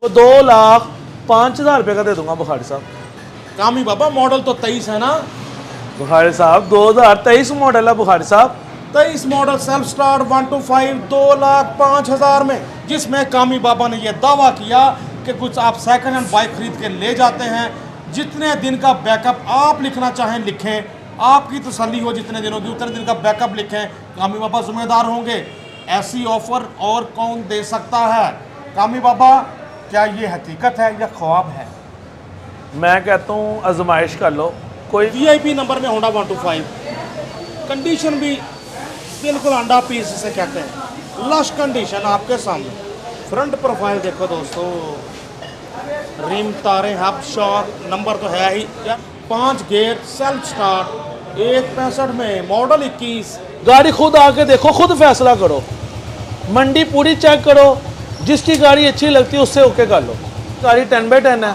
तो 2,05,000 रुपये का दे दूंगा बुखारी साहब। कामी बाबा मॉडल तो 23 है ना? बुखारी साहब 2023 मॉडल है बुखारी साहब। 23 मॉडल सेल्फ स्टार्ट 125 2,05,000 में, जिसमें कामी बाबा ने यह दावा किया कि कुछ आप सेकंड हैंड बाइक खरीद के ले जाते हैं, जितने दिन का बैकअप आप लिखना चाहें लिखें, आपकी तसल्ली हो जितने दिनों की उतने दिन का बैकअप लिखें, कामी बाबा जिम्मेदार होंगे। ऐसी ऑफर और कौन दे सकता है? कामी बाबा क्या ये हकीकत है या ख्वाब है? मैं कहता हूँ आजमाइश कर लो। कोई VIP नंबर में होंडा 125, कंडीशन भी बिल्कुल अंडा पीस जिसे कहते हैं, लश कंडीशन आपके सामने। फ्रंट प्रोफाइल देखो दोस्तों, रिम तारे हब शॉक, नंबर तो है ही, 5 गेयर सेल्फ स्टार्ट, 165 में मॉडल 21। गाड़ी खुद आके देखो, खुद फैसला करो, मंडी पूरी चेक करो, जिसकी गाड़ी अच्छी लगती है उससे ओके कर लो। गाड़ी 10/10 है,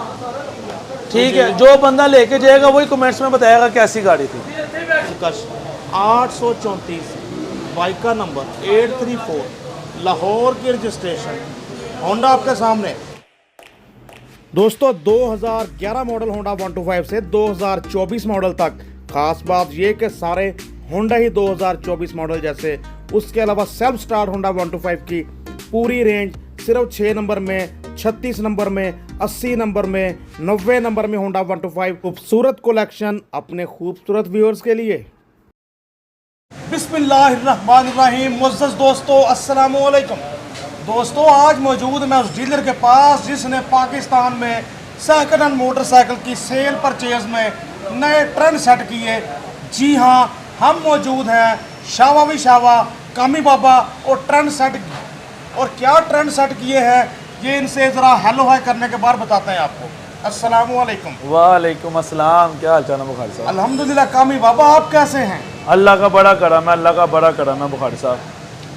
ठीक है। जो बंदा लेके जाएगा वही कमेंट्स में बताएगा कैसी गाड़ी थी। 834 बाइक का नंबर 834, लाहौर की रजिस्ट्रेशन, होंडा आपके सामने। दोस्तों 2011 मॉडल होंडा 125 से 2024 मॉडल तक, खास बात ये कि सारे होंडा ही 2024 मॉडल जैसे। उसके अलावा सेल्फ स्टार्ट होंडा 125 की पूरी रेंज सिर्फ 6 नंबर में, 36 नंबर में, 80 नंबर में, 90 नंबर में होंडा 125। खूबसूरत कलेक्शन अपने खूबसूरत व्यूअर्स के लिए। बिस्मिल्लाहिर्रहमानिर्रहीम। मुअज़्ज़ज़ दोस्तों अस्सलाम वालेकुम। दोस्तों आज मौजूद मैं उस डीलर के पास जिसने पाकिस्तान में सेकंड हैंड मोटरसाइकिल की सेल परचेज में नए ट्रेंड सेट किए। जी हाँ, हम मौजूद हैं शावा भी शावा, कामी बाबा और ट्रेंड सेट। और क्या ट्रेंड सेट किए हैं ये इनसे ज़रा हेलो हाय करने के बाद बताते हैं आपको। अस्सलाम वालेकुम। वालेकुम अस्सलाम। क्या हाल चाल है बुखारी साहब? अल्हम्दुलिल्लाह। कामी बाबा आप कैसे हैं? अल्लाह का बड़ा करम है, अल्लाह का बड़ा करम है बुखारी साहब।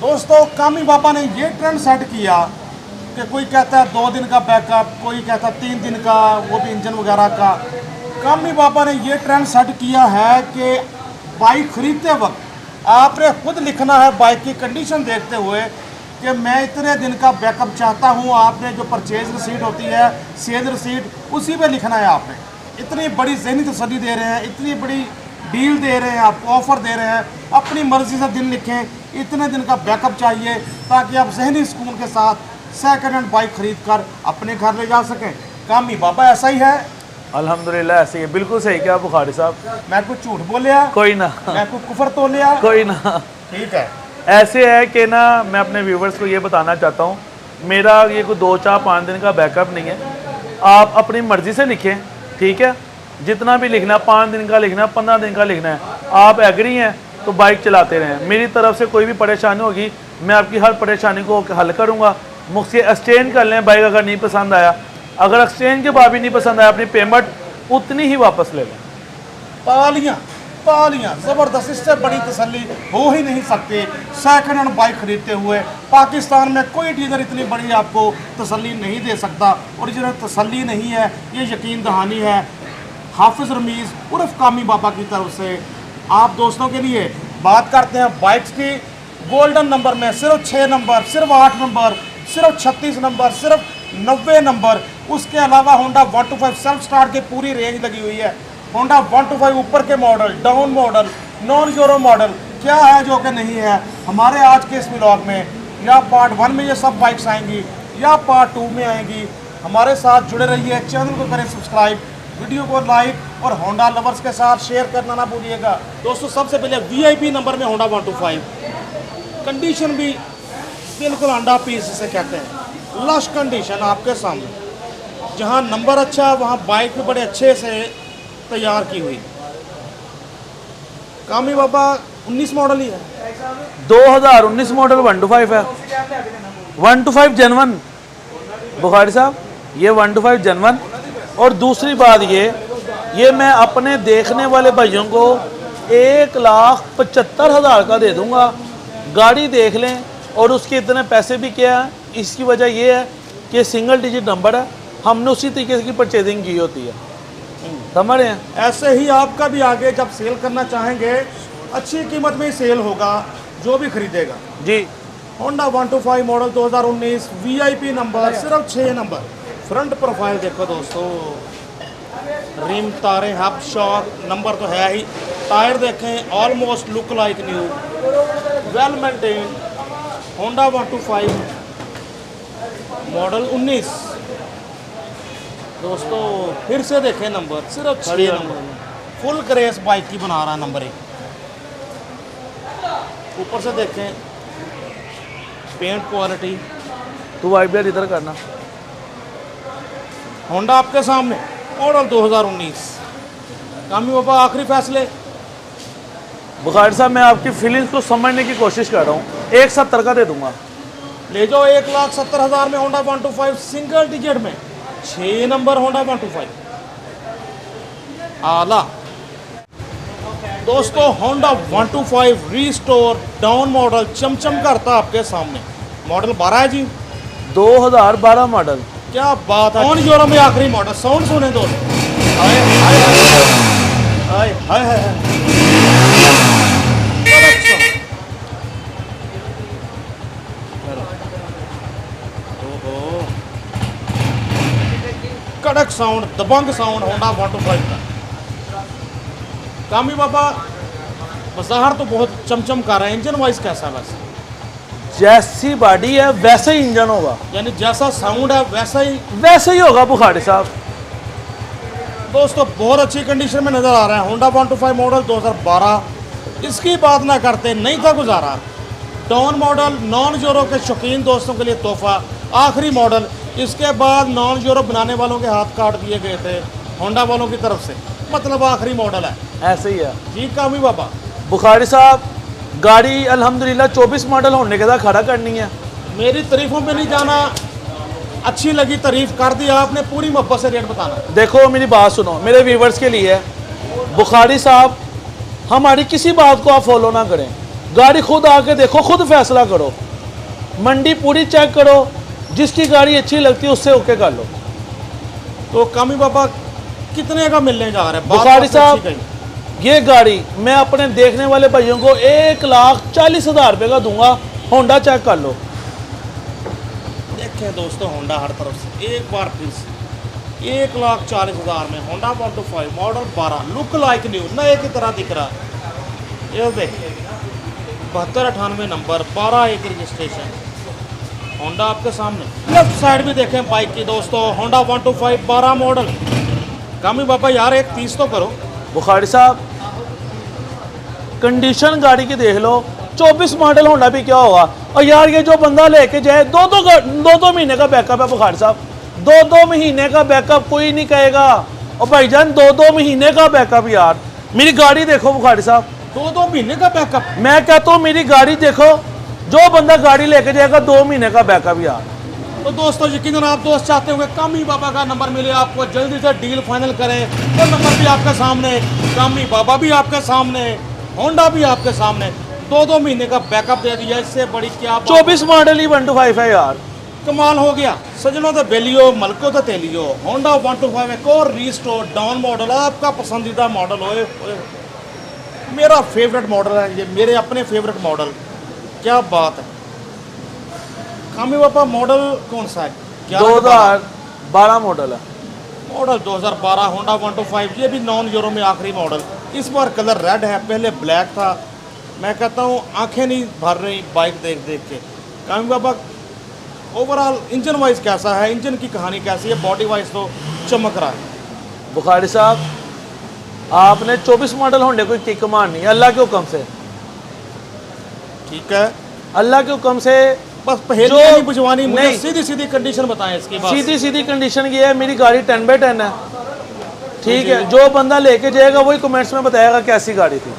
दोस्तों कामी बाबा ने ये ट्रेंड सेट किया कि कोई कहता है 2 दिन का बैकअप, कोई कहता है 3 दिन का, वो भी इंजन वगैरह का। कामी बाबा ने ये ट्रेंड सेट किया है कि बाइक खरीदते वक्त आपने खुद लिखना है बाइक की कंडीशन देखते हुए कि मैं इतने दिन का बैकअप चाहता हूँ। आपने जो परचेज रसीट होती है, सेल रसीट, उसी पे लिखना है आपने। इतनी बड़ी ज़हनी तसल्ली दे रहे हैं, इतनी बड़ी डील दे रहे हैं, आपको ऑफ़र दे रहे हैं। अपनी मर्ज़ी से दिन लिखें, इतने दिन का बैकअप चाहिए ताकि आप जहनी सुकून के साथ सेकंड हैंड बाइक खरीद कर अपने घर ले जा सकें। कामी बाबा ऐसा ही है? अल्हम्दुलिल्लाह ऐसे ही है, बिल्कुल सही क्या बुखारी साहब। मैं कुछ झूठ बोलिया? कोई ना। मैं कुछ कुफर तो लिया? कोई ना। ठीक है। ऐसे है कि ना मैं अपने व्यूवर्स को ये बताना चाहता हूँ, मेरा ये कोई 2, 4, 5 दिन का बैकअप नहीं है। आप अपनी मर्ज़ी से लिखें, ठीक है। जितना भी लिखना, 5 दिन का लिखना, 15 दिन का लिखना है। आप एग्री हैं तो बाइक चलाते रहें। मेरी तरफ से कोई भी परेशानी होगी मैं आपकी हर परेशानी को हल करूँगा। मुझसे एक्सचेंज कर लें बाइक अगर नहीं पसंद आया। अगर एक्सचेंज के बाद भी नहीं पसंद आया, अपनी पेमेंट उतनी ही वापस ले लें। पालियाँ ज़बरदस्त, इससे बड़ी तसल्ली हो ही नहीं सकती सेकंड हैंड बाइक खरीदते हुए। पाकिस्तान में कोई डीलर इतनी बड़ी आपको तसल्ली नहीं दे सकता। और जिन्हें तसल्ली नहीं है, ये यकीन दहानी है हाफिज़ रमीज़ उर्फ कामी बाबा की तरफ से आप दोस्तों के लिए। बात करते हैं बाइक्स की। गोल्डन नंबर में सिर्फ 6 नंबर, सिर्फ 8 नंबर, सिर्फ 36 नंबर, सिर्फ 90 नंबर। उसके अलावा होंडा 125 सेल्फ स्टार्ट की पूरी रेंज लगी हुई है। होंडा 125 ऊपर के मॉडल, डाउन मॉडल, नॉन यूरो मॉडल, क्या है जो कि नहीं है। हमारे आज के इस व्लॉग में या पार्ट 1 में ये सब बाइक्स आएंगी या पार्ट 2 में आएंगी। हमारे साथ जुड़े रहिए, चैनल को करें सब्सक्राइब, वीडियो को लाइक और होंडा लवर्स के साथ शेयर करना ना भूलिएगा। दोस्तों सबसे पहले VIP नंबर में होंडा 125, कंडीशन भी बिल्कुल अंडा पीस जिसे कहते हैं, लश कंडीशन आपके सामने। जहाँ नंबर अच्छा है वहाँ बाइक भी बड़े अच्छे से तैयार की हुई। कामी बाबा 19 मॉडल ही है, 2019 मॉडल 125 है। 125 जनवन बुखारी साहब, ये 125 जनवन। और दूसरी बात ये मैं अपने देखने वाले भाइयों को 1,75,000 का दे दूंगा। गाड़ी देख लें और उसके इतने पैसे भी क्या है। इसकी वजह ये है कि सिंगल डिजिट नंबर है, हमने उसी तरीके की परचेजिंग की होती है, समझ रहे हैं। ऐसे ही आपका भी आगे जब सेल करना चाहेंगे अच्छी कीमत में ही सेल होगा जो भी खरीदेगा जी। होंडा 125 मॉडल 2019 VIP नंबर, सिर्फ 6 नंबर, फ्रंट प्रोफाइल देखो दोस्तों, रिम, तारे, हब, शॉक, नंबर तो है ही। टायर देखें, almost look like new, well maintain. Honda 125 model 19। दोस्तों फिर से देखें नंबर, सिर्फ 6 नंबर, फुल ग्रेस बाइक की बना रहा है नंबर 1। ऊपर से देखें पेंट क्वालिटी। तू वाइब्रेट इधर करना। होंडा आपके सामने मॉडल 2019। कामी बाबा आखिरी फैसले। बुखारी साहब मैं आपकी फीलिंग्स को समझने की कोशिश कर रहा हूँ, 170 का दे दूंगा। ले जाओ 1,70,000 में होंडा 125 सिंगल डिजिट में, 6 नंबर होंडा 125 आला। दोस्तों होंडा 125 रीस्टोर डाउन मॉडल चमचम करता आपके सामने। मॉडल 12 है जी, 2012 मॉडल। क्या बात है। 9 यूरो में आखिरी मॉडल। साउंड सुने दोस्तों, हाय हाय हाय हाय हाय हाय। कड़क साउंड, दबंग साउंड होंडा 125 का। कामी बाबा बाजार तो बहुत चमचम कर रहा है, इंजन वाइज कैसा है वैसे? जैसी बॉडी है वैसे ही इंजन होगा, यानी जैसा साउंड है वैसे ही होगा बुखारी साहब। दोस्तों बहुत अच्छी कंडीशन में नज़र आ रहा है होंडा 125 मॉडल 2012। इसकी बात ना करते नहीं था गुजारा। डाउन मॉडल नॉन यूरो के शौकीन दोस्तों के लिए तोहफा, आखिरी मॉडल। इसके बाद नॉन यूरो बनाने वालों के हाथ काट दिए गए थे होंडा वालों की तरफ से, मतलब आखिरी मॉडल है। ऐसे ही है जी कामी बाबा। बुखारी साहब गाड़ी अल्हम्दुलिल्लाह 24 मॉडल होने के साथ खड़ा करनी है। मेरी तारीफों पे नहीं जाना, अच्छी लगी तारीफ कर दी आपने, पूरी मोहब्बत से रेट बताना। देखो मेरी बात सुनो, मेरे व्यूवर्स के लिए बुखारी साहब, हमारी किसी बात को आप फॉलो ना करें, गाड़ी खुद आके देखो, खुद फैसला करो, मंडी पूरी चेक करो, जिसकी गाड़ी अच्छी लगती है उससे ओके कर लो। तो कामी बाबा कितने का मिलने जा रहा है? बुखारी साहब ये गाड़ी मैं अपने देखने वाले भाइयों को 1,40,000 रुपये का दूंगा, होंडा चेक कर लो। देखें दोस्तों होंडा हर तरफ से, एक बार फिर से 1,40,000 में Honda 125 model 12, look like new, नए की तरह दिख रहा। ये देखें 7298 नंबर, 12 एक रजिस्ट्रेशन, होंडा आपके सामने। लेफ्ट साइड भी देखें बाइक की दोस्तों, होंडा 125 12 मॉडल। कामी बाबा यार 1,30 तो करो। बुखारी साहब कंडीशन गाड़ी की देख लो, 24 मॉडल होंडा भी क्या होगा। और यार ये जो बंदा लेके जाए, दो महीने का बैकअप है बुखारी साहब, 2 महीने का बैकअप कोई नहीं कहेगा। और भाईजान 2 महीने का बैकअप, यार मेरी गाड़ी देखो बुखारी साहब, 2 महीने का बैकअप। मैं कहता हूँ मेरी गाड़ी देखो, जो बंदा गाड़ी लेके जाएगा 2 महीने का बैकअप यार। तो दोस्तों यकीनन आप दोस्त चाहते होंगे कामी बाबा का नंबर मिले आपको, जल्दी से डील फाइनल करें। तो नंबर भी आपके सामने, कामी बाबा भी आपके सामने, होंडा भी आपके सामने, 2 महीने का बैकअप दे दिया, इससे बड़ी क्या बात। 24 मॉडल ही 125 है यार, कमाल हो गया। सजनों तो बेलियो, मलको तो तेलियो, होंडा 125 एक और रीस्टोर डाउन मॉडल, आपका पसंदीदा मॉडल हो। मेरा फेवरेट मॉडल है ये, मेरे अपने फेवरेट मॉडल, क्या बात है। कामी बाबा मॉडल कौन सा है? 2012 मॉडल है। मॉडल 2012 होंडा 125, ये भी नॉन यूरो में आखिरी मॉडल। इस बार कलर रेड है, पहले ब्लैक था। मैं कहता हूँ आंखें नहीं भर रही बाइक देख देख के। कामी बाबा ओवरऑल इंजन वाइज कैसा है, इंजन की कहानी कैसी है? बॉडी वाइज तो चमक रहा है। बुखारी साहब आपने 24 मॉडल होंडे को किक मारनी है अल्लाह के हुक्म से, ठीक है? अल्लाह के हुक्म से। बस पहले नहीं बुझवानी, मुझे सीधी सीधी कंडीशन बताएं इसकी। सीधी सीधी कंडीशन ये है, मेरी गाड़ी 10/10 है, ठीक है? जो बंदा लेके जाएगा वही कमेंट्स में बताएगा कैसी गाड़ी थी।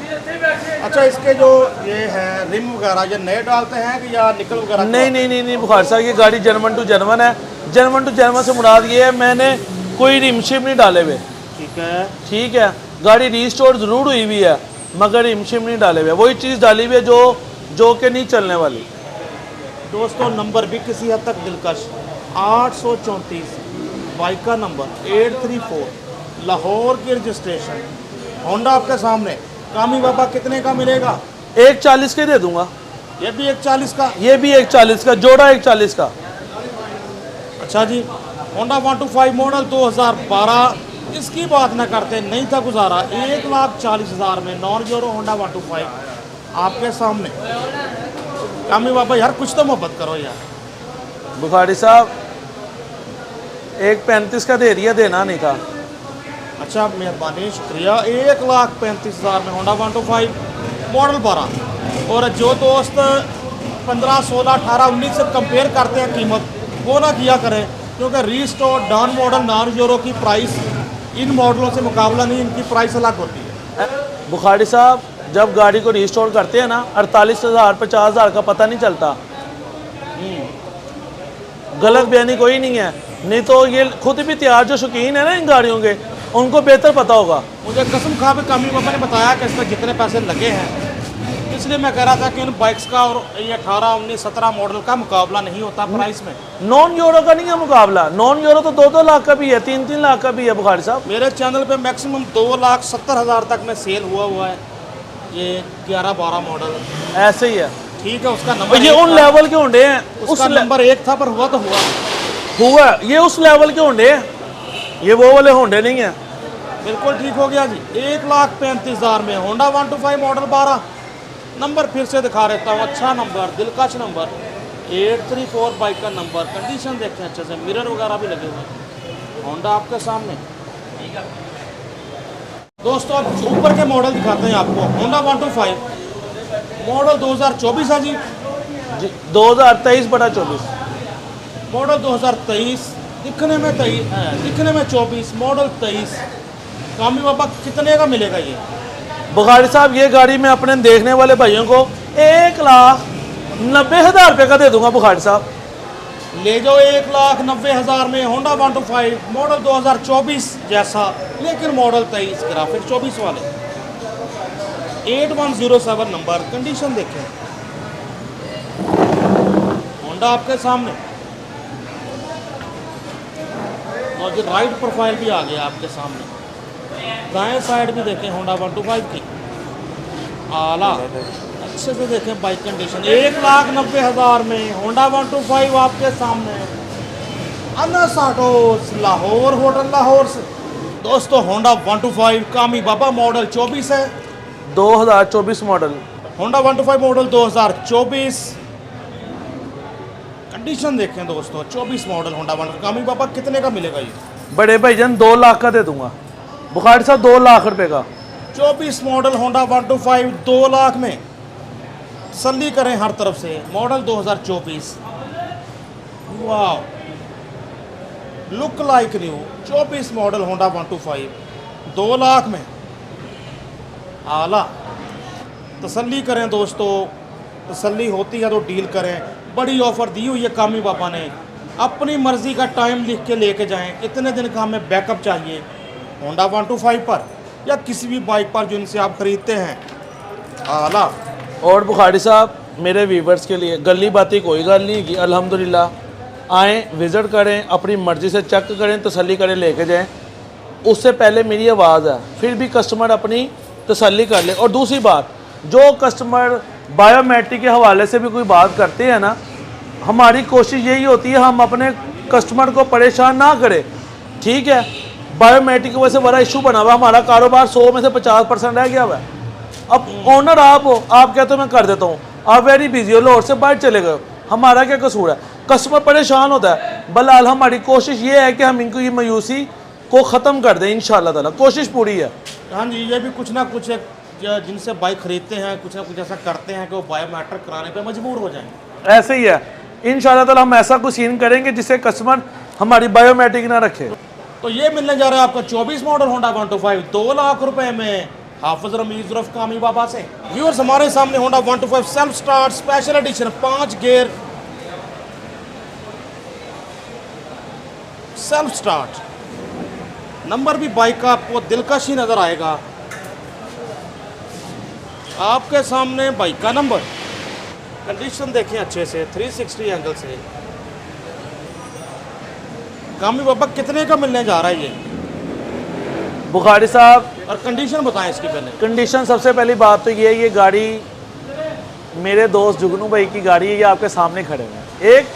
अच्छा इसके जो ये है रिम वगैरह ये नए डालते हैं कि या निकल वगैरह? नहीं बुखारी साहब, ये गाड़ी जर्मन टू जर्मन है। जर्मन टू जर्मन से मुराद ये है मैंने कोई रिमशिप नहीं डाले हुए, ठीक है? ठीक है, गाड़ी रीस्टोर जरूर हुई हुई है मगर रिमशिप नहीं डाले हुए, वही चीज़ डाली हुई है जो कि नहीं चलने वाली। दोस्तों नंबर भी किसी हद तक दिलकश, 834 बाइक का नंबर 834 लाहौर की रजिस्ट्रेशन, होंडा आपके सामने। कामी बाबा कितने का मिलेगा? 1,40 के दे दूंगा। ये भी 1,40 का? ये भी 1,40 का, जोड़ा 1,40 का। अच्छा जी, होंडा 125 मॉडल 2012, इसकी बात ना करते नहीं था गुजारा। 1,40,000 में नॉन यूरो होंडा 125 आपके सामने। कामी बाबा यार कुछ तो मोहब्बत करो यार। बुखारी साहब 1,35 का दे दिया, देना नहीं था। अच्छा मेहरबानी शुक्रिया। 1,35,000 में होंडा 125 मॉडल 12। और जो दोस्त 15, 16, 18, 19 से कंपेयर करते हैं कीमत, वो ना किया करें, क्योंकि रीस्टोर डॉन मॉडल नॉन यूरो की प्राइस इन मॉडलों से मुकाबला नहीं, इनकी प्राइस अलग होती है। बुखारी साहब जब गाड़ी को रिस्टोर करते हैं ना 48,000 50,000 का पता नहीं चलता। गलत बयानी कोई नहीं है, नहीं तो ये खुद भी तैयार जो शौकीन है ना इन गाड़ियों के, उनको बेहतर पता होगा। मुझे कसम खा पे कामी बाबा ने बताया कि इसमें जितने पैसे लगे हैं, इसलिए मैं कह रहा था कि इन बाइक्स का और ये 18, 19, 17 मॉडल का मुकाबला नहीं होता प्राइस में। नॉन यूरो का नहीं है मुकाबला, नॉन यूरो तो 2-2 लाख का भी है, 3-3 लाख का भी है बुखारी साहब। मेरे चैनल पे मैक्सिमम 2,70,000 तक में सेल हुआ है ये 11-12 मॉडल। ऐसे ही है, ठीक है, उसका नंबर ये उन लेवल के होंडे हैं, उसका नंबर 1 था, पर हुआ तो हुआ ये उस लेवल के होंडे हैं, ये वो वाले होंडे नहीं है। बिल्कुल ठीक हो गया जी। 1,35,000 में होंडा 125 मॉडल 12। नंबर फिर से दिखा देता हूँ, अच्छा नंबर, दिलकश नंबर 834 बाइक का नंबर। कंडीशन देखें अच्छे से, मिरर वगैरह भी लगे हुए हैं। होंडा आपके सामने। दोस्तों अब ऊपर के मॉडल दिखाते हैं आपको। होंडा 125 मॉडल 2024 है जी, 2023/24 मॉडल 2023। दिखने में 23 है, दिखने में 24, मॉडल 23। कामी बाबा कितने का मिलेगा ये? बुखारी साहब ये गाड़ी मैं अपने देखने वाले भाइयों को 1,90,000 रुपये का दे दूंगा बुखारी साहब। ले जाओ 1,90,000 में होंडा 125 मॉडल 2024 जैसा, लेकिन मॉडल 23, ग्राफिक 24 वाले। 8107 नंबर। कंडीशन देखें, होंडा आपके सामने। और जो राइट प्रोफाइल भी आ गया आपके सामने। दाएं साइड भी देखें होंडा 125 की, आला अच्छे से देखें बाइक कंडीशन। 1,90,000 में होंडा 125 आपके सामने। अनस ऑटोस लाहौर, होटल लाहौर से। दोस्तों होंडा 125 कामी बाबा मॉडल 24 है, 2024 मॉडल। Honda 125 model 2024। कंडीशन देखें दोस्तों, 24 मॉडल होंडा 125 कामी बाबा कितने का मिलेगा ये? बड़े भाईजान 2 लाख का दे दूंगा बुखारी साहब, 2 लाख रुपए का। 24 मॉडल होंडा 125 2 लाख में। तसल्ली करें हर तरफ से, मॉडल 2024। वाह, look like new. 24 model Honda 125 2 lakh में, आला। तसल्ली करें दोस्तों, तसल्ली होती है तो डील करें। बड़ी ऑफर दी हुई है कामी बाबा ने। अपनी मर्जी का टाइम लिख के लेके जाएं, कितने दिन का हमें बैकअप चाहिए होंडा 125 पर या किसी भी बाइक पर जो इनसे आप खरीदते हैं, आला। और बुखारी साहब मेरे व्यूवर्स के लिए गली बाती कोई गल नहीं की, अल्हम्दुलिल्लाह आएँ, विज़िट करें, अपनी मर्ज़ी से चेक करें, तसल्ली करें, लेके जाएं। उससे पहले मेरी आवाज़ है, फिर भी कस्टमर अपनी तसल्ली कर ले। और दूसरी बात, जो कस्टमर बायोमेट्रिक के हवाले से भी कोई बात करते हैं ना, हमारी कोशिश यही होती है हम अपने कस्टमर को परेशान ना करें, ठीक है। बायोमेट्रिक की वजह से बड़ा इशू बना हुआ, हमारा कारोबार 100 में से 50% रह गया हुआ है। अब ओनर आप हो, आप कहते हो मैं कर देता हूँ, आप वेरी बिजी हो, लाहौर से बाहर चले गए, हमारा क्या कसूर है? कस्टमर परेशान होता है। बहरहाल हमारी कोशिश ये है कि हम इनको ये मायूसी को ख़त्म कर दें, इंशाअल्लाह ताला कोशिश पूरी है। हाँ जी, ये भी कुछ ना कुछ जिनसे बाइक खरीदते हैं कुछ ना कुछ ऐसा करते हैं कि वो बायोमेट्रिक कराने पे मजबूर हो जाएं। ऐसे ही है, इंशाअल्लाह ताला हम ऐसा कुछ सीन करेंगे जिससे कस्टमर हमारी बायोमेट्रिक ना रखे। तो ये मिलने जा रहा है आपका 24 मॉडल होंडा 125 2 लाख रुपए में, हाफिज रमीज उर्फ कामी बाबा से। व्यूअर्स हमारे सामने Honda 125 self start special edition 5 gear self start. Number भी बाइक का आपको दिलकश ही नजर आएगा। आपके सामने बाइक का नंबर, कंडीशन देखें अच्छे से 360 एंगल से। कामी बाबा कितने का मिलने जा रहा है ये बुखारी साहब? और कंडीशन बताएं इसकी पहले। कंडीशन सबसे पहली बात तो ये है, ये गाड़ी मेरे दोस्त जुगनू भाई की गाड़ी है, ये आपके सामने खड़े हैं एक।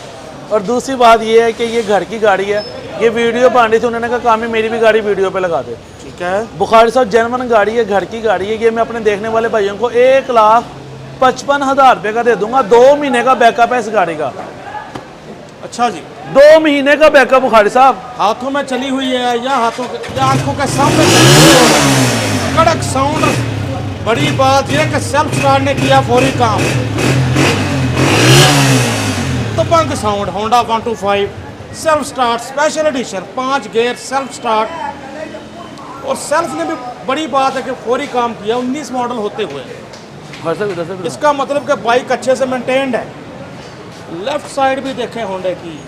और दूसरी बात ये है कि ये घर की गाड़ी है, ये वीडियो बन रही थी, उन्होंने कहा कामी मेरी भी गाड़ी वीडियो पे लगा दे। ठीक है। बुखारी साहब जेन्युइन गाड़ी है, घर की गाड़ी है। ये मैं अपने देखने वाले भाइयों को 1,55,000 रुपये का दे दूंगा। 2 महीने का बैकअप है इस गाड़ी का। अच्छा जी, 2 महीने का बैकअप बुखारी साहब। हाथों में चली हुई है या हाथों के या आंखों के सामने चली हुई है। कड़क साउंड, बड़ी बात यह कि सेल्फ स्टार्ट ने किया फौरी काम। दबंग sound, Honda 125 self start special edition, 5 gear self start. और सेल्फ ने भी बड़ी बात है कि फौरी काम किया 19 मॉडल होते हुए। इसका मतलब कि बाइक अच्छे से मेंटेन्ड है। लेफ्ट साइड भी देखें होंडे की,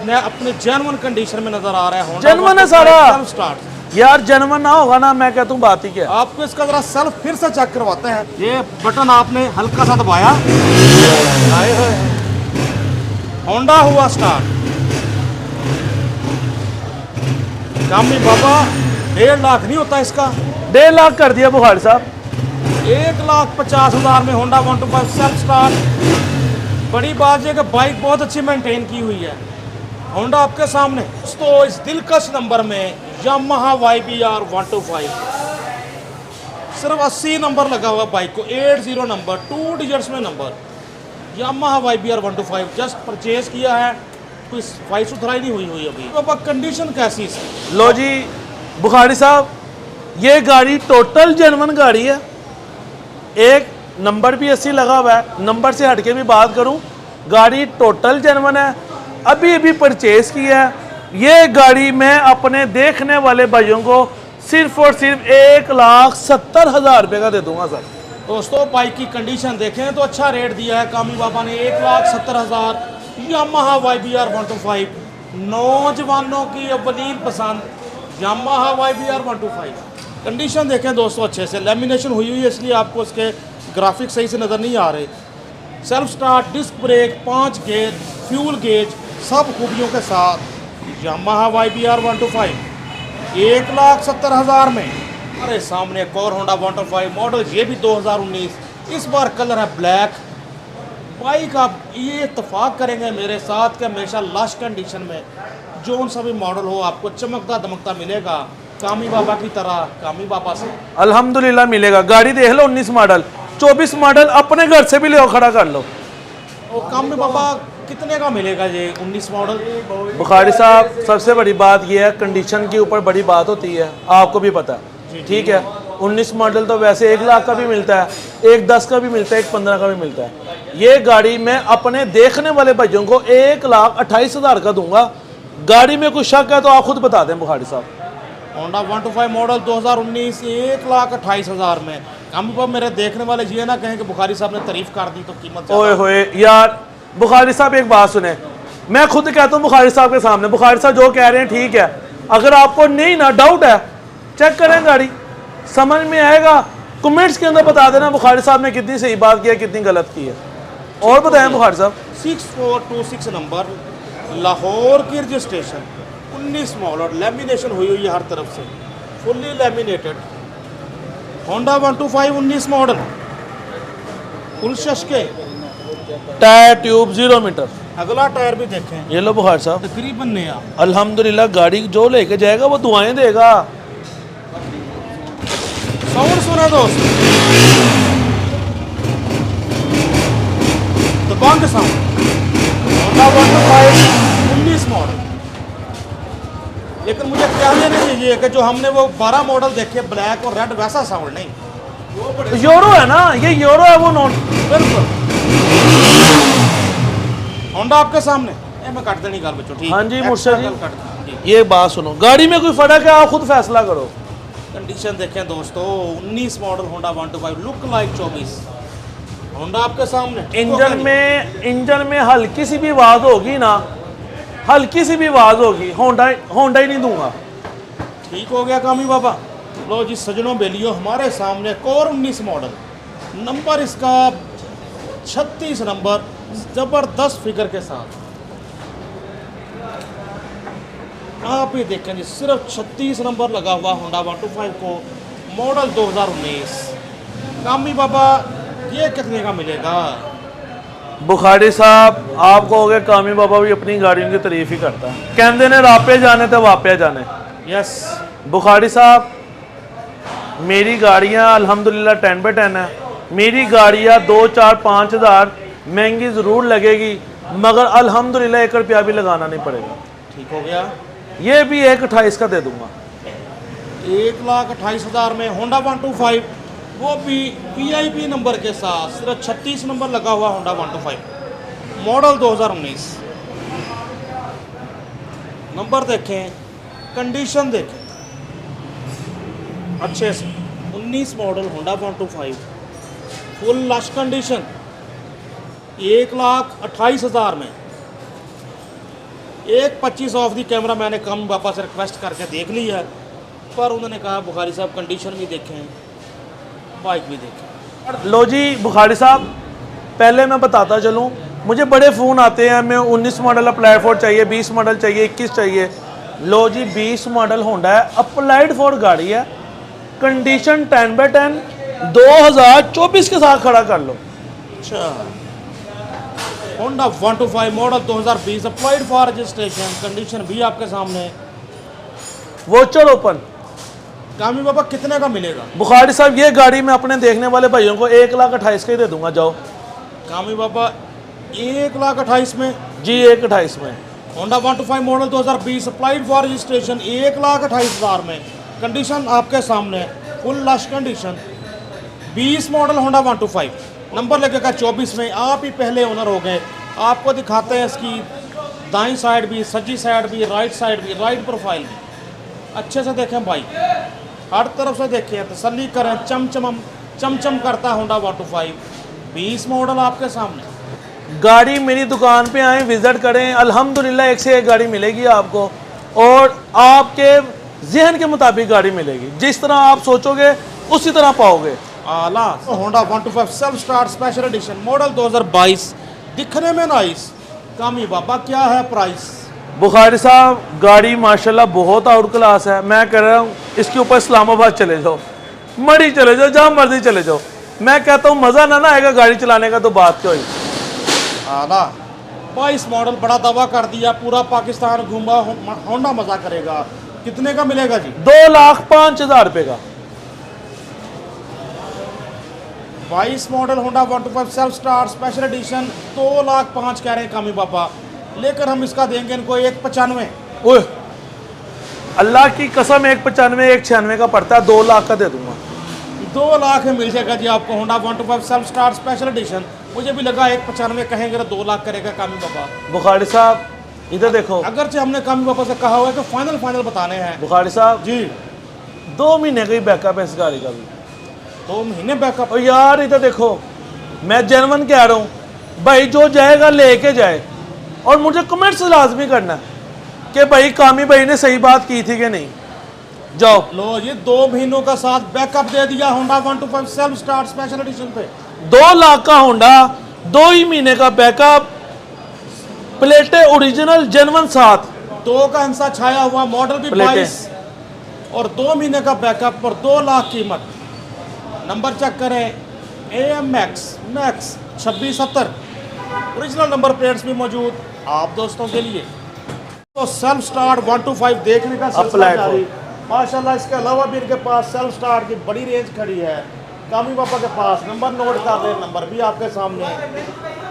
मैं अपने जेन्युइन कंडीशन में नजर आ रहा है। होंडा जेन्युइन है सारा सेल्फ स्टार्ट। यार, जेन्युइन ना होगा ना मैं कहता हूँ बात ही क्या। आपको इसका जरा सेल्फ फिर से चेक करवाते हैं। ये बटन आपने हल्का सा दबाया, होंडा हुआ स्टार्ट। कामी बाबा 1.5 लाख नहीं होता इसका, 1.5 लाख कर दिया बुखारी साहब। 1,50,000 में होंडा 125 सेल्फ स्टार्ट। बड़ी बात यह कि बाइक बहुत अच्छी मेंटेन की हुई है। होंडा आपके सामने। तो इस दिलकश नंबर में यामाहा YBR 125 सिर्फ 80 नंबर लगा हुआ बाइक को, 80 नंबर, 2 डिजिट्स में number. Yamaha YBR 125 just purchase किया है, कोई सफाई सुथराई नहीं हुई अभी। तो अब कंडीशन कैसी है? लो जी बुखारी साहब, ये गाड़ी टोटल जेन्युइन गाड़ी है। एक नंबर भी 80 लगा हुआ है। नंबर से हटके भी बात करूं, गाड़ी टोटल जेन्युइन है, अभी अभी परचेज की है। ये गाड़ी मैं अपने देखने वाले भाइयों को सिर्फ और सिर्फ 1,70,000 रुपये का दे दूंगा सर। दोस्तों बाइक की कंडीशन देखें तो अच्छा रेट दिया है कामी बाबा ने, 1,70,000 यामाहा YBR 125। नौजवानों की अव्वलीन पसंद यामाहा YBR 125। कंडीशन देखें दोस्तों अच्छे से, लेमिनेशन हुई हुई है इसलिए आपको इसके ग्राफिक्स सही से नज़र नहीं आ रहे। Self start, disc brake, 5 gear, fuel gauge, सब खूबियों के साथ यामाहा YBR 125 1,70,000 में। अरे सामने एक और होंडा 125 मॉडल, ये भी 2019। इस बार कलर है ब्लैक। बाइक आप ये इत्तेफाक करेंगे मेरे साथ कि हमेशा लश कंडीशन में जोन सा भी मॉडल हो आपको चमकता दमकता मिलेगा, कामी बाबा की तरह। कामी बाबा से अल्हम्दुलिल्लाह मिलेगा। गाड़ी देख लो 19 मॉडल, 24 मॉडल, अपने घर से भी ले खड़ा कर लो। और कामी बाबा कितने का मिलेगा ये 19 मॉडल? बुखारी साहब सबसे बड़ी बात यह है, कंडीशन के ऊपर बड़ी बात होती है, आपको भी पता है। ठीक है, 19 मॉडल तो वैसे 1 लाख का भी मिलता है, 1,10 का भी मिलता है, 1,15 का भी मिलता है। ये गाड़ी मैं अपने देखने वाले भाइयों को 1,28,000 का दूंगा। गाड़ी में कुछ शक है तो आप खुद बता दें बुखारी साहब। होंडा 125 मॉडल 2019 1,28,000 में। हम पर मेरे देखने वाले ये ना कहें कि बुखारी साहब ने तारीफ कर दी तो कीमत ओए होए यार, बुखारी साहब एक बात सुने, मैं खुद कहता हूँ बुखारी साहब के सामने, बुखारी साहब जो कह रहे हैं ठीक है। अगर आपको नहीं ना डाउट है, चेक करें गाड़ी, समझ में आएगा। कमेंट्स के अंदर बता देना बुखारी साहब ने कितनी सही बात की है, कितनी गलत की है। और बताएं बुखारी साहब। 6426 नंबर, लाहौर की रजिस्ट्रेशन, 19 मॉडल, लेमिनेशन हुई हुई है हर तरफ से, fully laminated. Honda 125 19 model, full शशके, टायर ट्यूब 0 मीटर। अगला टायर भी देखें, ये लो बुखारी साहब, तकरीबन नया। अल्हम्दुलिल्लाह गाड़ी जो लेके जाएगा वो दुआएं देगा। साउंड सुना दोस्त, दबंग साउंड। Honda 125 19 model. लेकिन मुझे कहना नहीं चाहिए कि जो हमने वो 12 मॉडल देखे ब्लैक और रेड वैसा साउंड नहीं। यूरो है ना, ये यूरो है, वो नॉन। बिल्कुल होंडा आपके सामने। मैं काट देनी गाल बच्चों, ठीक। हाँ जी मुर्शद जी, ठीक। ये बात सुनो, गाड़ी में कोई फर्क है आप खुद फैसला करो। कंडीशन देखें दोस्तों, 19 model Honda 125, look like 24। Honda आपके सामने। इंजन में हल्की सी भी आवाज होगी ना, हल्की सी भी आवाज होगी, होंडा ही नहीं दूंगा। ठीक हो गया कामी बाबा। लो जी सजनों बेलियो, हमारे सामने एक और 19 मॉडल, नंबर इसका 36 नंबर, जबरदस्त फिगर के साथ। आप ही देखें जी, सिर्फ 36 नंबर लगा हुआ होंडा 125 को, मॉडल 2019। कामी बाबा ये कितने का मिलेगा? बुखारी साहब आप कहोगे कामी बाबा भी अपनी गाड़ियों की तारीफ ही करता है, कहते ने रापे जाने तो वापे जाने। यस बुखारी साहब मेरी गाड़ियाँ अल्हम्दुलिल्लाह 10/10 है। मेरी गाड़ियाँ 2, 4, 5 हज़ार महंगी ज़रूर लगेगी मगर अल्हम्दुलिल्लाह 1 रुपया भी लगाना नहीं पड़ेगा। ठीक हो गया। ये भी 1,28 का दे दूंगा। 1,28,000 में होंडा 125, वो भी VIP नंबर के साथ, सिर्फ 36 नंबर लगा हुआ होंडा 125, मॉडल 2019। नंबर देखें, कंडीशन देखें अच्छे से। 19 model Honda 125 full lush condition, 1,28,000 में। 1,25 ऑफ दी कैमरा मैंने कम पापा से रिक्वेस्ट करके देख ली है, पर उन्होंने कहा बुखारी साहब कंडीशन भी देखें, बाइक भी देखें। लो जी बुखारी साहब, पहले मैं बताता चलूँ, मुझे बड़े फ़ोन आते हैं, मैं 19 मॉडल अप्लाइड फोर चाहिए, 20 मॉडल चाहिए, 21 चाहिए। लो जी 20 मॉडल होंडा है, अप्लाइड फोर गाड़ी है, कंडीशन 10/10, 2024 के साथ खड़ा कर लो। अच्छा, Honda 125 model 2020 applied for registration, condition भी आपके सामने है। Voucher open. कामी बाबा कितने का मिलेगा? बुखारी साहब ये गाड़ी मैं अपने देखने वाले भाइयों को 1,28,000 का ही दे दूंगा। जाओ कामी बाबा 1,28,000 में जी, 1,28,000 में। Honda 125 model 2020 applied for registration 1,28,000 में, कंडीशन आपके सामने है, full lush condition. 20 model Honda 125, number लगेगा 24 में। आप ही पहले ओनर हो गए। आपको दिखाते हैं इसकी दाईं साइड भी, सज्जी साइड भी, राइट साइड भी, राइट प्रोफाइल भी। अच्छे से देखें भाई, हर तरफ से देखें, तसल्ली करें। चमचम करता है होंडा 125, 20 मॉडल आपके सामने। गाड़ी मेरी दुकान पे आए, विजिट करें, अल्हम्दुलिल्लाह एक से एक गाड़ी मिलेगी आपको और आपके जहन के मुताबिक गाड़ी मिलेगी। जिस तरह आप सोचोगे उसी तरह पाओगे। आला Honda 125 self start special edition model 2022, दिखने में नाइस। कामी बाबा क्या है प्राइस? बुखारी साहब गाड़ी माशाल्लाह बहुत आउट क्लास है। मैं कह रहा हूँ इसके ऊपर इस्लामाबाद चले जाओ, मरी चले जाओ, जहाँ मर्जी चले जाओ। मैं कहता हूँ मज़ा ना आएगा गाड़ी चलाने का तो बात क्या हुई। आला 22 मॉडल, बड़ा दावा कर दिया, पूरा पाकिस्तान घूमा, होंडा मजा करेगा। कितने का मिलेगा जी? 2,05,000 रुपये का। 22 model Honda 125 self start special addition 2,05,000 कह रहे हैं कामी पापा, लेकर हम इसका देंगे इनको 1,95,000। ओह अल्लाह की कसम, 1,95,000 1,96,000 का पड़ता है, 2 लाख का दे दूंगा। 2 लाख में मिल जाएगा जी आपको Honda 125 self start special addition. मुझे भी लगा 1,95,000 कहेंगे तो 2 लाख करेगा कामी पापा। बुखारी साहब इधर देखो, अगरचे हमने कामी पापा से कहा हुआ है कि फाइनल बताने हैं। बुखारी साहब जी 2 महीने का ही बैकअप है इस गाड़ी का भी। 2 महीने बैकअप? और यार इधर देखो, मैं जेन्युइन कह रहा हूँ भाई, जो जाएगा लेके जाए। और मुझे कमेंट्स लाजमी करना है कि भाई कामी भाई ने सही बात की थी कि नहीं। जाओ लो ये 2 महीनों का साथ बैकअप दे दिया Honda 125 self start special addition पे। 2 लाख का होंडा, 2 ही महीने का बैकअप, प्लेटें ओरिजिनल जेन्युइन साथ, 2 का हिस्सा छाया हुआ, मॉडल भी 22 और 2 महीने का बैकअप पर 2 लाख कीमत। नंबर चेक करें, AMX max 2670, original number plates भी मौजूद आप दोस्तों के लिए। तो सेल्फ स्टार्ट 125 देखने का सिलसिला जारी। माशाल्लाह इसके अलावा भी इनके पास सेल्फ स्टार्ट की बड़ी रेंज खड़ी है कामी पापा के पास। नंबर नोट कर रहे, नंबर भी आपके सामने है।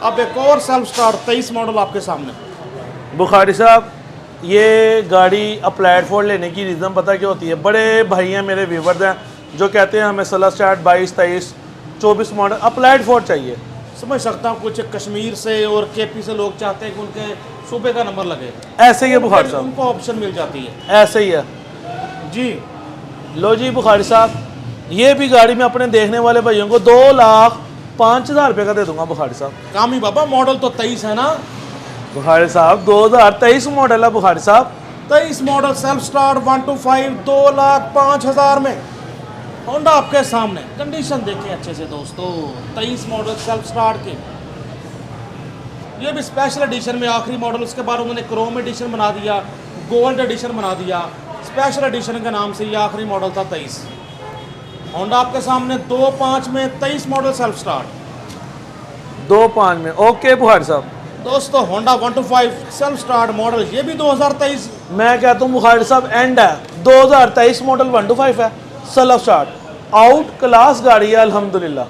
अब एक और सेल्फ स्टार्ट 23 मॉडल आपके सामने। बुखारी साहब ये गाड़ी अप्लाइड फोर लेने की रीज़न पता क्या होती है? बड़े भाई हैं मेरे व्यूवर्स हैं जो कहते हैं हमें self start 22, 23, 24 model applied four चाहिए। समझ सकता हूँ, कुछ कश्मीर से और KP से लोग चाहते हैं कि उनके सूबे का नंबर लगे। ऐसे ही है बुखारी साहब, उनको ऑप्शन मिल जाती है। ऐसे ही है जी लो जी बुखारी साहब, ये भी गाड़ी में अपने देखने वाले भाइयों को 2,05,000 रुपये का दे दूंगा। बुखारी साहब कामी बाबा मॉडल तो 23 है ना? बुखारी साहब 2023 मॉडल है बुखारी साहब। 23 मॉडल सेल्फ स्टार्ट 125 2,05,000 में होंडा आपके सामने। कंडीशन देखें अच्छे से दोस्तों, 23 मॉडल सेल्फ स्टार्ट के। ये भी स्पेशल एडिशन में आखिरी मॉडल, उसके बाद उन्होंने क्रोम एडिशन बना दिया, गोल्ड एडिशन बना दिया। स्पेशल एडिशन के नाम से ये आखिरी मॉडल था 23। होंडा आपके सामने 2,05,000 में 23 मॉडल सेल्फ स्टार्ट। 2.5 में। ओके बुखारी साहब, दोस्तों होंडा 125 सेल्फ स्टार्ट मॉडल, ये भी 2023। मैं कहता हूँ बुखारी साहब एंड है, 2023 मॉडल 125 है, सेल्फ स्टार्ट, आउट क्लास गाड़ी है अल्हम्दुलिल्लाह।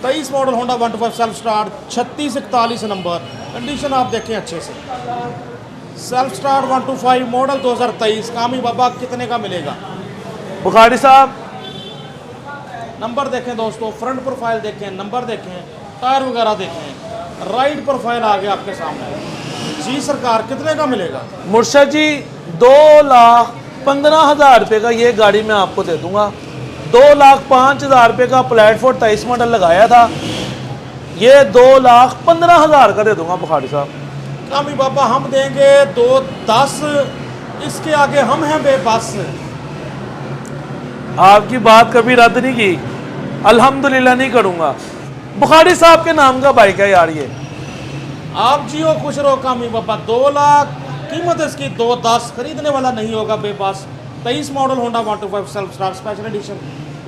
23 model Honda 125 self start, 3641 number, condition आप देखें अच्छे से। सेल्फ स्टार्ट 125 मॉडल 2023, कामी बाबा कितने का मिलेगा? बुखारी साहब नंबर देखें दोस्तों, फ्रंट प्रोफाइल देखें, नंबर देखें, टायर वगैरह देखें, राइट प्रोफाइल आ गया आपके सामने। जी सरकार कितने का मिलेगा? मुर्शद जी 2,15,000 रुपये का ये गाड़ी मैं आपको दे दूंगा। 2,05,000 रुपये का प्लेटफॉर्म 23 मॉडल लगाया था, ये 2,15,000 का दे दूंगा बुखारी साहब। कामी बाबा हम देंगे 2,10, इसके आगे हम हैं बेबस। आपकी बात कभी रद्द नहीं की, अल्हम्दुलिल्लाह नहीं करूंगा। बुखारी साहब के नाम का बाइक है यार ये। आप जियो खुश रहो कामी बाबा। 2 लाख कीमत इसकी, 2,10 खरीदने वाला नहीं होगा बेबस। 23 model Honda 125 self start special addition,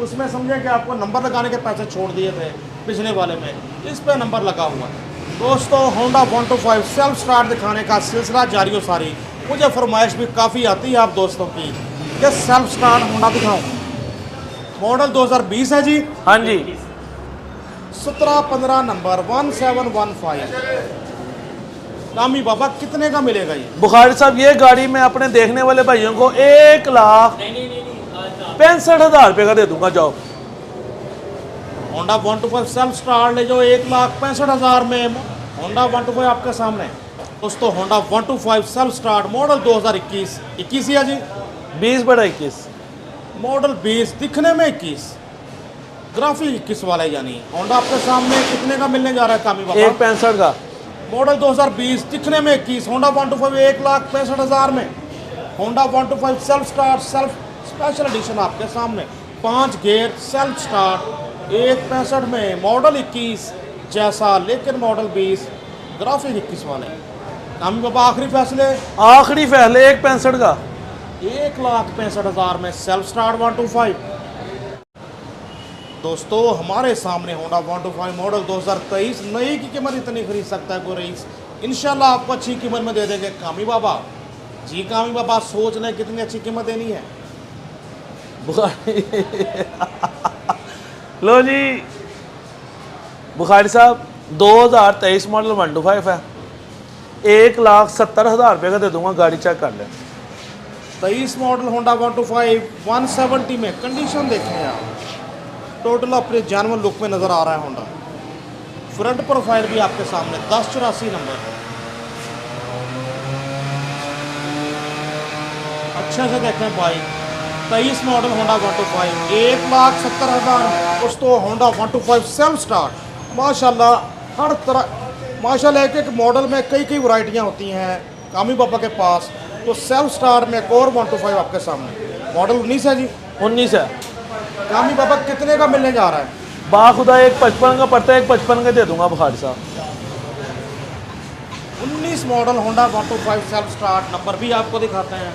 उसमें समझे कि आपको नंबर लगाने के पैसे छोड़ दिए थे पिछले वाले में, इस पे नंबर लगा हुआ है। दोस्तों होंडा 125 सेल्फ स्टार्ट दिखाने का सिलसिला जारी हो सारी। मुझे फरमाइश भी काफ़ी आती है आप दोस्तों की कि सेल्फ स्टार्ट होंडा दिखाऊं। मॉडल 2020 है जी। हाँ जी, 1715 नंबर 1715। कामी बाबा कितने का मिलेगा ये? बुखारी साहब ये गाड़ी मैं अपने देखने वाले भाइयों को 1,65,000 रुपये का दे दूंगा। जाओ होंडा 125 सेल्फ स्टार्ट ले जाओ 1,65,000 में। होंडा 125 आपके सामने। दोस्तों होंडा 125 सेल्फ स्टार्ट मॉडल 2021, 21 ही है जी। 20/21 मॉडल 20, दिखने में 21, ग्राफिक 21 वाला है। यानी होंडा आपके सामने कितने का मिलने जा रहा है कामी बाबा? 1,65,000 का। मॉडल 2020, दिखने में 21, होंडा 125 1,65,000 में। Honda 125 self start self special edition आपके सामने, 5 गेयर सेल्फ स्टार्ट 1,65 में, मॉडल 21 जैसा लेकिन मॉडल 20, ग्राफिक 21 वाले। कामी बाबा आखिरी फैसले, 1,65,000 का। 1,65,000 में सेल्फ स्टार्ट 125। दोस्तों हमारे सामने होंडा 125 मॉडल 2023, नई की कीमत इतनी खरीद सकता है कोई रईस? इंशाल्लाह आपको अच्छी कीमत में दे देंगे कामी बाबा। जी कामी बाबा सोच लें कितनी अच्छी कीमत देनी है। बुखारी लो जी बुखारी साहब 2023 मॉडल 125 है, 1,70,000 रुपये का दे दूंगा। गाड़ी चेक कर लें। 23 मॉडल होंडा 125 170 में, कंडीशन देखें आप, टोटल अपने जानवर लुक में नज़र आ रहा है होंडा। फ्रंट प्रोफाइल भी आपके सामने, 1084 नंबर, अच्छे से देखें बाइक। 23 मॉडल होंडा 125 1,70,000 में। दोस्तों होंडा 125 सेल्फ स्टार्ट माशाल्लाह हर तरह, माशाल्लाह एक एक मॉडल में कई कई वैरायटियाँ होती हैं कामी बाबा के पास। तो सेल्फ स्टार्ट में एक और 125 आपके सामने, मॉडल 19 है जी। 19 है। कामी बाबा कितने का मिलने जा रहा है? बाखुदा 1,55 का पड़ता है, 1,55 का दे दूंगा बुखारी साहब। 19 model Honda 125 self start, number भी आपको दिखाते हैं,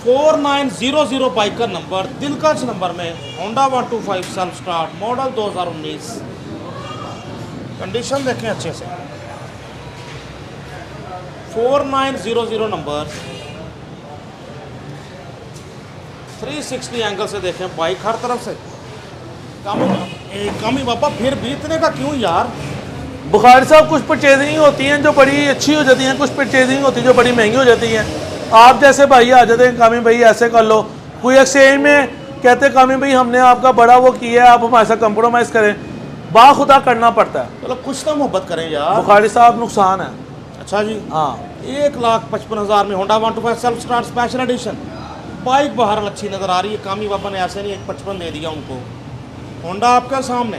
4900 बाइक का नंबर, दिलकश नंबर में Honda 125 self start model 2019। Condition देखें अच्छे से, 4900 नंबर, 360 एंगल से देखें बाइक हर तरफ से। कामी बाबा फिर भी इतने का क्यों यार? बुखारी साहब कुछ परचेजिंग होती हैं जो बड़ी अच्छी हो जाती हैं, कुछ परचेजिंग होती है जो बड़ी महंगी हो जाती हैं। आप जैसे भाई आ जाते हैं कामी भाई ऐसे कर लो, कोई एक्सचेंज में कहते हैं कामी भाई हमने आपका बड़ा वो किया है, आप हमारे साथ कंप्रोमाइज़ करें, बाखुदा करना पड़ता है। चलो कुछ तो मोहब्बत करें यार। बुखारी साहब नुकसान है। अच्छा जी, हाँ 1,55,000 में Honda 125 self start special addition, bike बहरहाल अच्छी नज़र आ रही है। कामी बाबा ने ऐसे नहीं 1,55 दे दिया उनको। होंडा आपके सामने।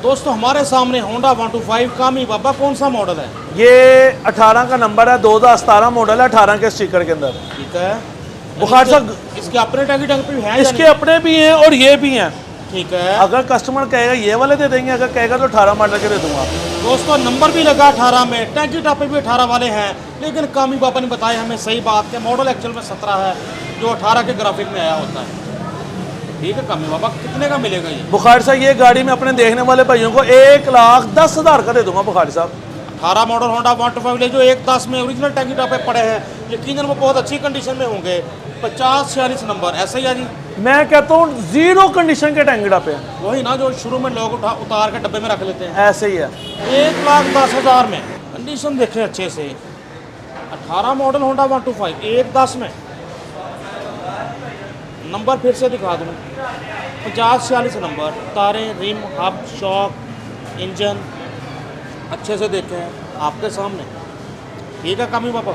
दोस्तों हमारे सामने होंडा 125 कामी बाबा, कौन सा मॉडल है? ये 18 का नंबर है, 2017 मॉडल है, 18 के स्टिकर के अंदर। ठीक है। बुखारी साहब इसके अपने टैगी भी हैं? इसके अपने भी हैं और ये भी हैं। ठीक है। अगर कस्टमर कहेगा ये वाले दे देंगे, अगर कहेगा तो 18 मॉडल के दे दूंगा। दोस्तों नंबर भी लगा 18 में, टैगी टापे भी 18 वाले हैं, लेकिन कामी बाबा ने बताया हमें सही बात है, मॉडल एक्चुअल में 17 है जो 18 के ग्राफिक में आया होता है। ठीक है कामी बाबा, कितने का मिलेगा ये? बुखारी साहब ये गाड़ी मैं अपने देखने वाले भाइयों को 1,10,000 का दे दूंगा बुखारी साहब। 18 मॉडल होंडा 125 ले जो 1,10 में ओरिजिनल टैंकी टॉप पे पड़े हैं, यकीनन वो बहुत अच्छी कंडीशन में होंगे। 50-46 नंबर, ऐसा ही है जी? मैं कहता हूँ 0 कंडीशन के टैंगड़ा पे है। वही ना जो शुरू में लोग उतार के डब्बे में रख लेते हैं, ऐसे ही है। 1,10,000 में कंडीशन देखें अच्छे से। 18 मॉडल होंडा 125 1,10 में। नंबर फिर से दिखा दूँ, 50-46 नंबर, तारें, रिम, हब, शॉक, इंजन अच्छे से देखें आपके सामने। ठीक है कामी बाबा।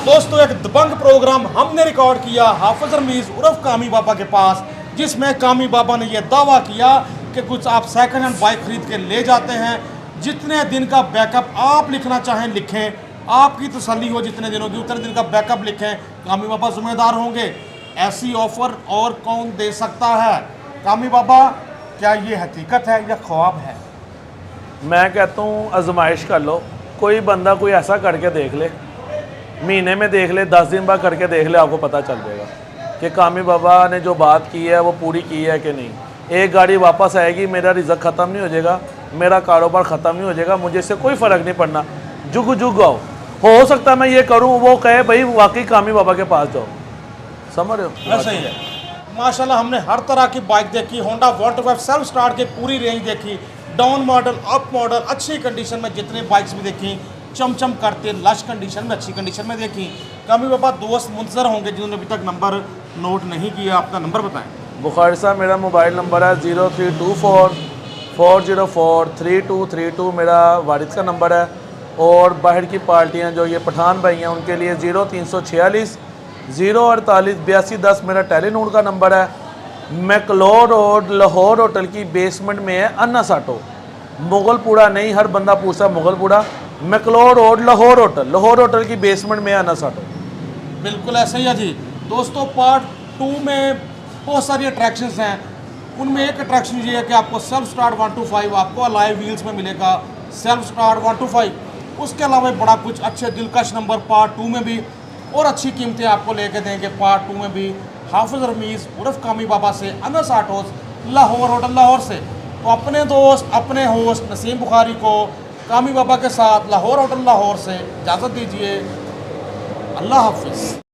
दोस्तों एक दबंग प्रोग्राम हमने रिकॉर्ड किया हाफिज रमीज उर्फ कामी बाबा के पास, जिसमें कामी बाबा ने यह दावा किया कि कुछ आप सेकंड हैंड बाइक खरीद के ले जाते हैं, जितने दिन का बैकअप आप लिखना चाहें लिखें, आपकी तसल्ली हो जितने दिनों की उतने दिन का बैकअप लिखें, कामी बाबा जिम्मेदार होंगे। ऐसी ऑफर और कौन दे सकता है? कामी बाबा क्या ये हकीकत है या ख्वाब है? मैं कहता हूँ आजमाइश कर लो, कोई बंदा कोई ऐसा करके देख ले, महीने में देख ले, 10 दिन बाद करके देख ले, आपको पता चल जाएगा कि कामी बाबा ने जो बात की है वो पूरी की है कि नहीं। एक गाड़ी वापस आएगी, मेरा रिजल्ट ख़त्म नहीं हो जाएगा, मेरा कारोबार ख़त्म नहीं हो जाएगा, मुझे इससे कोई फ़र्क नहीं पड़ना। जुग जुग आओ, हो सकता है मैं ये करूँ, वो कहे भाई वाकई कामी बाबा के पास जाओ, समझ रहे हो? ऐसा ही है। माशाल्लाह हमने हर तरह की बाइक देखी, होंडा 125 सेल्फ स्टार्ट की पूरी रेंज देखी, डाउन मॉडल, अप मॉडल, अच्छी कंडीशन में जितनी बाइक्स भी देखी, चमचम करते लश कंडीशन में, अच्छी कंडीशन में देखी। कामी बाबा दोस्त मुंतजर होंगे जिन्होंने अभी तक नंबर नोट नहीं किया, अपना नंबर बताएं। बुखारी साहब मेरा मोबाइल नंबर है 0324-404-3232, मेरा वारिस का नंबर है। और बाहर की पार्टियां जो ये पठान भाई हैं उनके लिए 0346 048 8210 मेरा टेलीनूर का नंबर है। मैकलोर रोड लाहौर होटल की बेसमेंट में है अन्ना साटो, मुगलपुरा नहीं, हर बंदा पूछता है मुगलपुरा, मैकलोर रोड लाहौर होटल की बेसमेंट में है अन्ना साटो। बिल्कुल ऐसा ही है जी। दोस्तों पार्ट 2 में बहुत सारी अट्रैक्शंस हैं, उनमें एक अट्रैक्शन ये है कि आपको सेल्फ स्टार्ट 125 आपको अलाइ व्हील्स में मिलेगा, सेल्फ स्टार्ट 125। उसके अलावा बड़ा कुछ अच्छे दिलकश नंबर पार्ट 2 में भी और अच्छी कीमतें आपको लेके देंगे पार्ट 2 में भी। हाफिज रमीज़ उर्फ कामी बाबा से, अनस ऑटोस, लाहौर होटल लाहौर से। तो अपने दोस्त अपने होस्ट नसीम बुखारी को कामी बाबा के साथ लाहौर होटल लाहौर से इजाज़त दीजिए। अल्लाह हाफिज़।